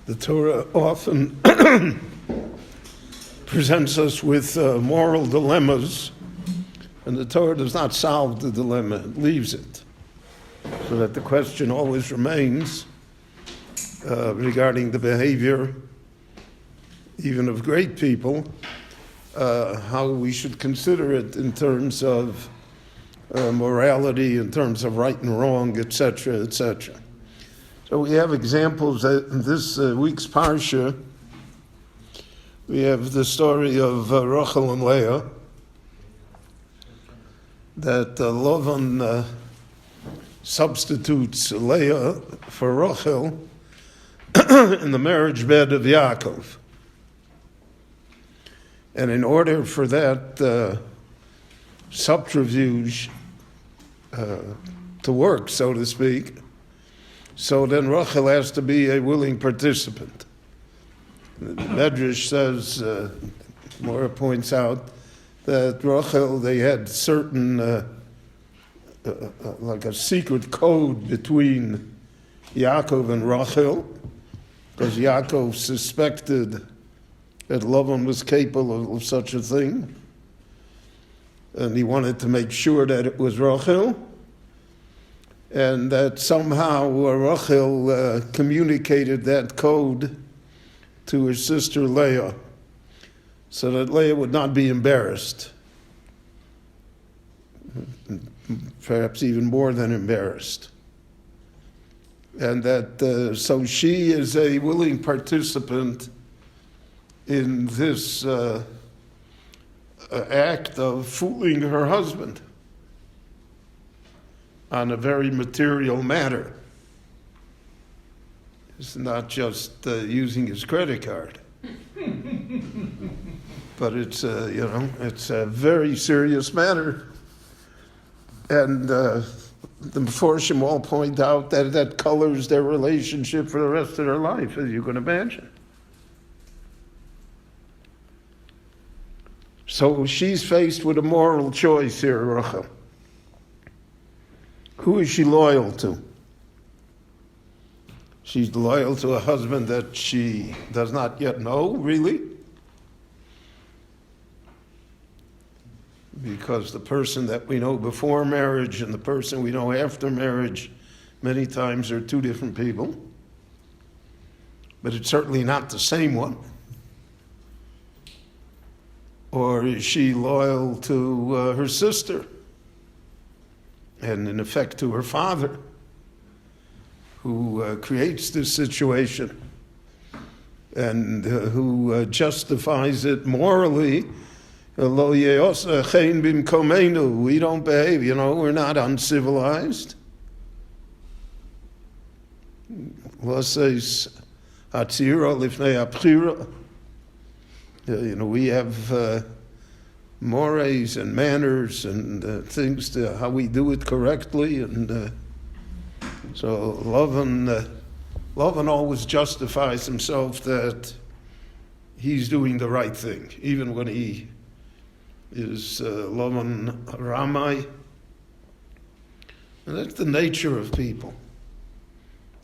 The Torah often presents us with moral dilemmas, and the Torah does not solve the dilemma, it leaves it. So that the question always remains regarding the behavior, even of great people, how we should consider it in terms of morality, in terms of right and wrong, etc., etc. So we have examples in this week's Parsha. We have the story of Rachel and Leah, that Lavan substitutes Leah for Rachel in the marriage bed of Yaakov. And in order for that subterfuge to work, so to speak, so then Rachel has to be a willing participant. The Medrash says, Mora points out, that Rachel, they had certain, like a secret code between Yaakov and Rachel, because Yaakov suspected that Lavan was capable of such a thing, and he wanted to make sure that it was Rachel, and that somehow Rachel communicated that code to her sister Leah, so that Leah would not be embarrassed, perhaps even more than embarrassed. And that so she is a willing participant in this act of fooling her husband on a very material matter. It's not just using his credit card, but it's it's a very serious matter, and the Meforshim all point out that colors their relationship for the rest of their life, as you can imagine. So she's faced with a moral choice here, Rachel. Who is she loyal to? She's loyal to a husband that she does not yet know, really, because the person that we know before marriage and the person we know after marriage many times are two different people, but it's certainly not the same one. Or is she loyal to her sister, and in effect to her father, who creates this situation and who justifies it morally? We don't behave, we're not uncivilized. We have mores and manners and things to how we do it correctly, and so Lavan always justifies himself that he's doing the right thing, even when he is Lavan Ramai. And that's the nature of people.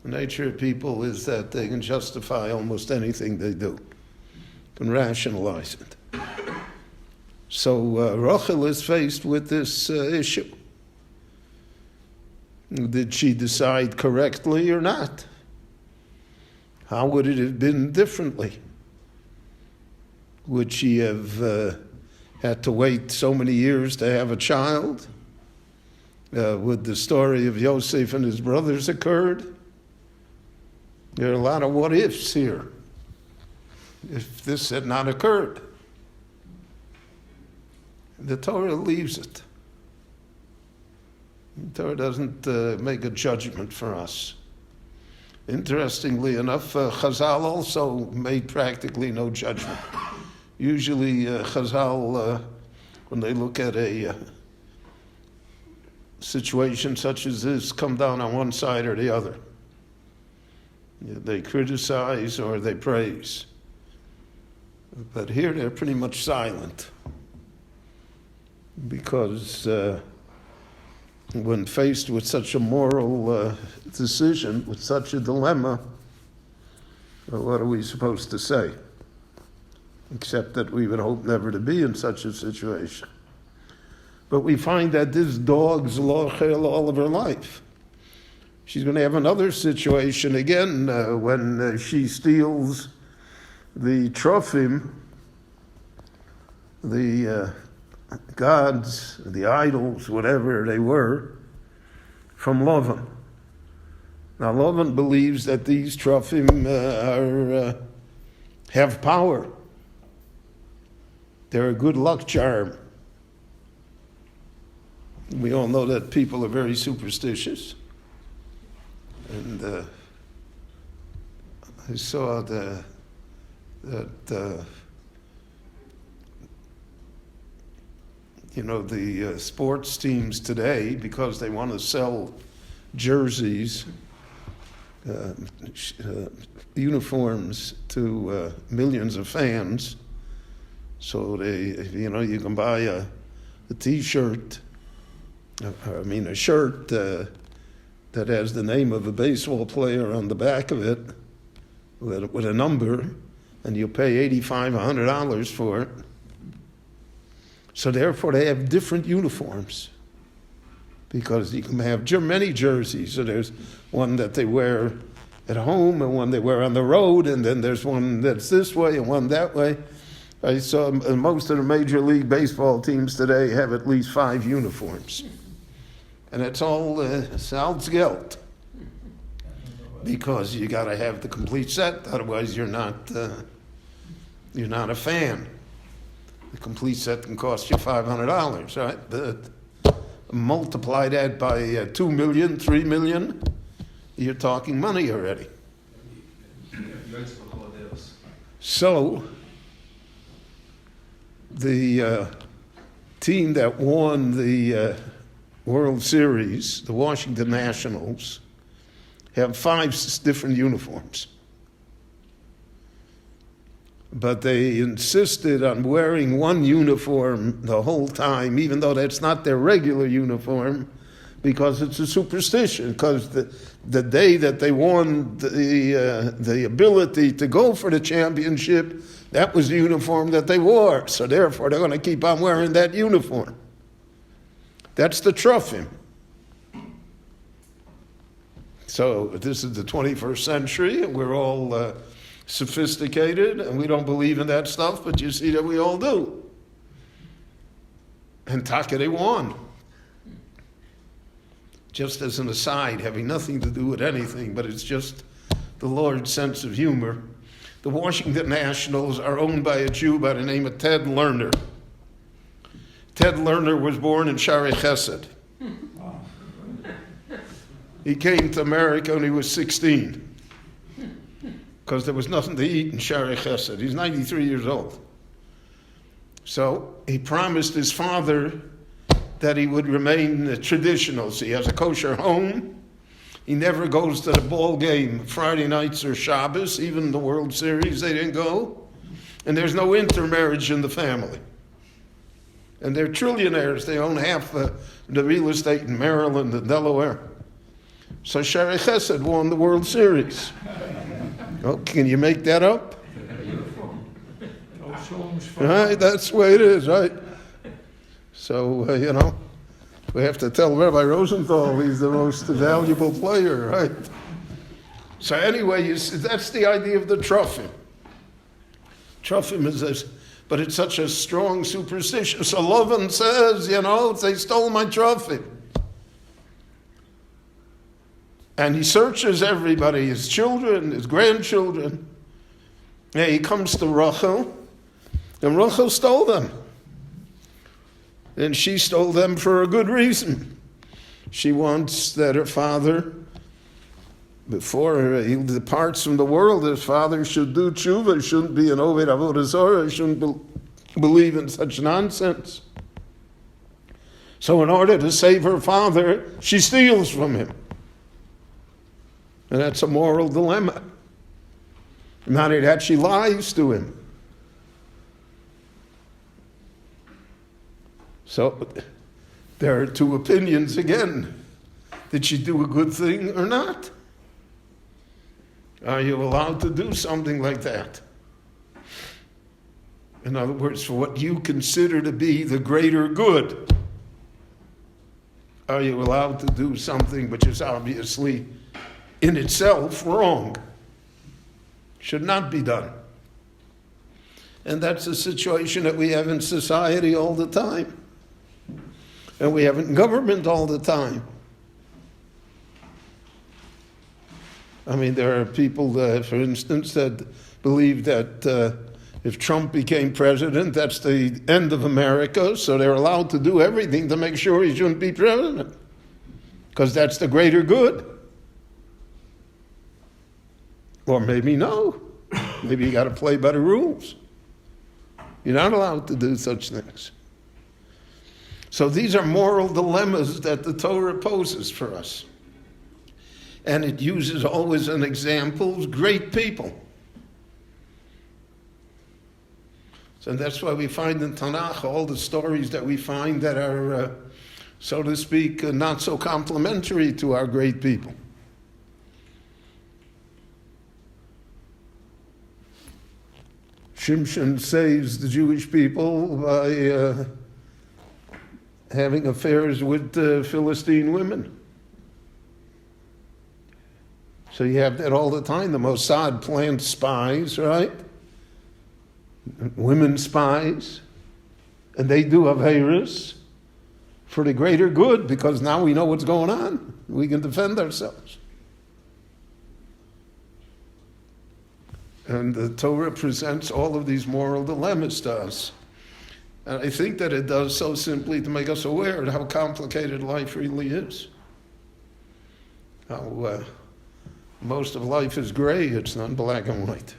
The nature of people is that they can justify almost anything they do, can rationalize it. So Rachel is faced with this issue. Did she decide correctly or not? How would it have been differently? Would she have had to wait so many years to have a child? Would the story of Yosef and his brothers occurred? There are a lot of what ifs here. If this had not occurred, the Torah leaves it. The Torah doesn't make a judgment for us. Interestingly enough, Chazal also made practically no judgment. Usually Chazal, when they look at a situation such as this, come down on one side or the other. They criticize or they praise. But here they're pretty much silent, because when faced with such a moral decision, with such a dilemma, So what are we supposed to say? Except that we would hope never to be in such a situation. But we find that this dog's lochel all of her life. She's going to have another situation again when she steals the trophim, the gods, the idols, whatever they were, from Lavan. Now Lavan believes that these trophim have power. They're a good luck charm. We all know that people are very superstitious. And I saw that the sports teams today, because they want to sell jerseys, uniforms to millions of fans, so you can buy a T-shirt, a shirt that has the name of a baseball player on the back of it with a number, and you pay $85, $100 for it. So therefore they have different uniforms, because you can have many jerseys. So there's one that they wear at home and one they wear on the road, and then there's one that's this way and one that way. I saw most of the Major League Baseball teams today have at least 5 uniforms. And it's all Salzgeld, because you got to have the complete set, otherwise you're not a fan. The complete set can cost you $500, right? But multiply that by 2 million, 3 million, you're talking money already. So the team that won the World Series, the Washington Nationals, have 5 different uniforms. But they insisted on wearing one uniform the whole time, even though that's not their regular uniform, because it's a superstition, because the day that they won the ability to go for the championship, that was the uniform that they wore. So therefore they're going to keep on wearing that uniform. That's the trophim. So this is the 21st century, and we're all sophisticated, and we don't believe in that stuff, but you see that we all do. And Taka, they won. Just as an aside, having nothing to do with anything, but it's just the Lord's sense of humor. The Washington Nationals are owned by a Jew by the name of Ted Lerner. Ted Lerner was born in Shari Chesed. He came to America when he was 16, because there was nothing to eat in Shari Chesed. He's 93 years old. So he promised his father that he would remain traditional. So he has a kosher home. He never goes to the ball game Friday nights or Shabbos. Even the World Series, they didn't go. And there's no intermarriage in the family. And they're trillionaires. They own half the real estate in Maryland and Delaware. So Shari Chesed won the World Series. Oh, can you make that up? Right, that's the way it is, right? So, we have to tell Rabbi Rosenthal he's the most valuable player, right? So anyway, that's the idea of the trophim. Trophim is this, but it's such a strong superstition. So Lavan says, they stole my trophim. And he searches everybody, his children, his grandchildren. And he comes to Rachel, and Rachel stole them. And she stole them for a good reason. She wants that her father, before he departs from the world, his father should do tshuva, shouldn't be an Oved Avodah Zorah, shouldn't believe in such nonsense. So in order to save her father, she steals from him. And that's a moral dilemma. Not only that, she lies to him. So there are 2 opinions again. Did she do a good thing or not? Are you allowed to do something like that? In other words, for what you consider to be the greater good, are you allowed to do something which is obviously in itself wrong? Should not be done. And that's the situation that we have in society all the time. And we have in government all the time. I mean, there are people, for instance, that believe that if Trump became president, that's the end of America, so they're allowed to do everything to make sure he shouldn't be president, because that's the greater good. Or maybe no. Maybe you got to play by the rules. You're not allowed to do such things. So these are moral dilemmas that the Torah poses for us. And it uses always an example of great people. So that's why we find in Tanakh all the stories that we find that are, so to speak, not so complimentary to our great people. Shimshon saves the Jewish people by having affairs with Philistine women. So you have that all the time. The Mossad plants spies, right? Women spies. And they do aveiros for the greater good, because now we know what's going on. We can defend ourselves. And the Torah presents all of these moral dilemmas to us. And I think that it does so simply to make us aware of how complicated life really is. How most of life is gray, it's not black and white.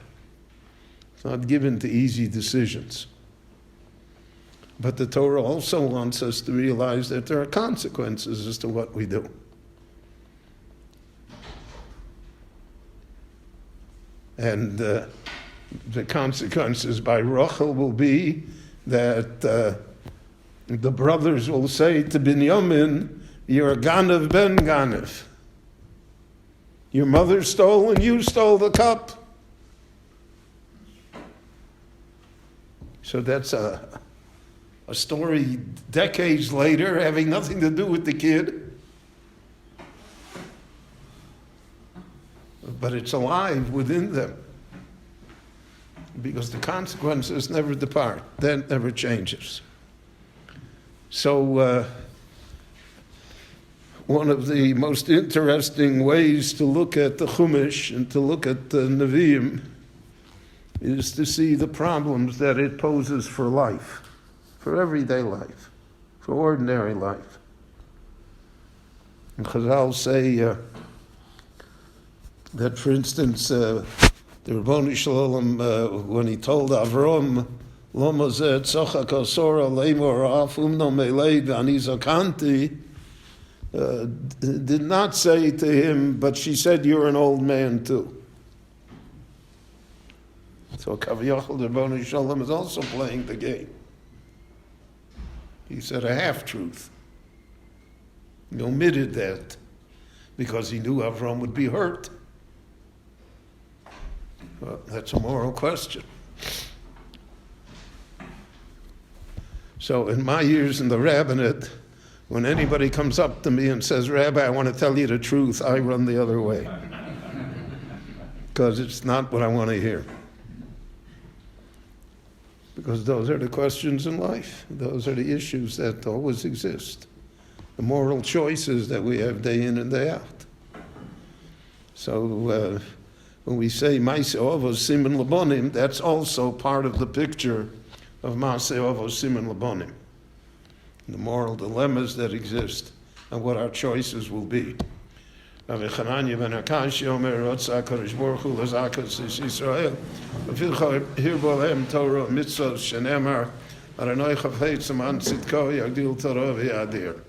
It's not given to easy decisions. But the Torah also wants us to realize that there are consequences as to what we do. And the consequences by Rachel will be that the brothers will say to Binyamin, "You're a Ganav ben Ganav. Your mother stole and you stole the cup." So that's a story decades later having nothing to do with the kid. But it's alive within them. Because the consequences never depart. That never changes. So one of the most interesting ways to look at the Chumash and to look at the Nevi'im is to see the problems that it poses for life, for everyday life, for ordinary life. And Chazal say that, for instance, the Ribono Shel Olam, when he told Avram, "Lama zeh tzachak asora leimor af umno meleid ani zakanti," did not say to him, "But she said you're an old man too." So Kaviyachal, the Ribono Shel Olam, is also playing the game. He said a half-truth. He omitted that because he knew Avram would be hurt. Well, that's a moral question. So in my years in the rabbinate, when anybody comes up to me and says, "Rabbi, I want to tell you the truth," I run the other way. Because it's not what I want to hear. Because those are the questions in life. Those are the issues that always exist. The moral choices that we have day in and day out. So when we say Maaseh Avos Siman Labonim, that's also part of the picture of Maaseh Avos Siman Labonim. The moral dilemmas that exist and what our choices will be. Rabbi Chananya ben Akashi Omer Rotza HaKadosh Baruch Hu L'Zakas Yisrael V'ilcha Hirbo Lehem Torah Mitzvot Shenemar Aranoi Chafetz Aman Tzidko Yagdil Torah V'Yadir.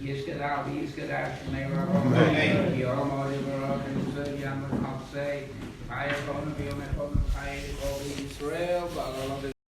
Yishkadal, Shemei Rabbi, Yormo Yivarach, and Zed Yamar Chafzei, Chayah Chonah, V'yomeh Chonah, Chayah Chonah, Yisrael,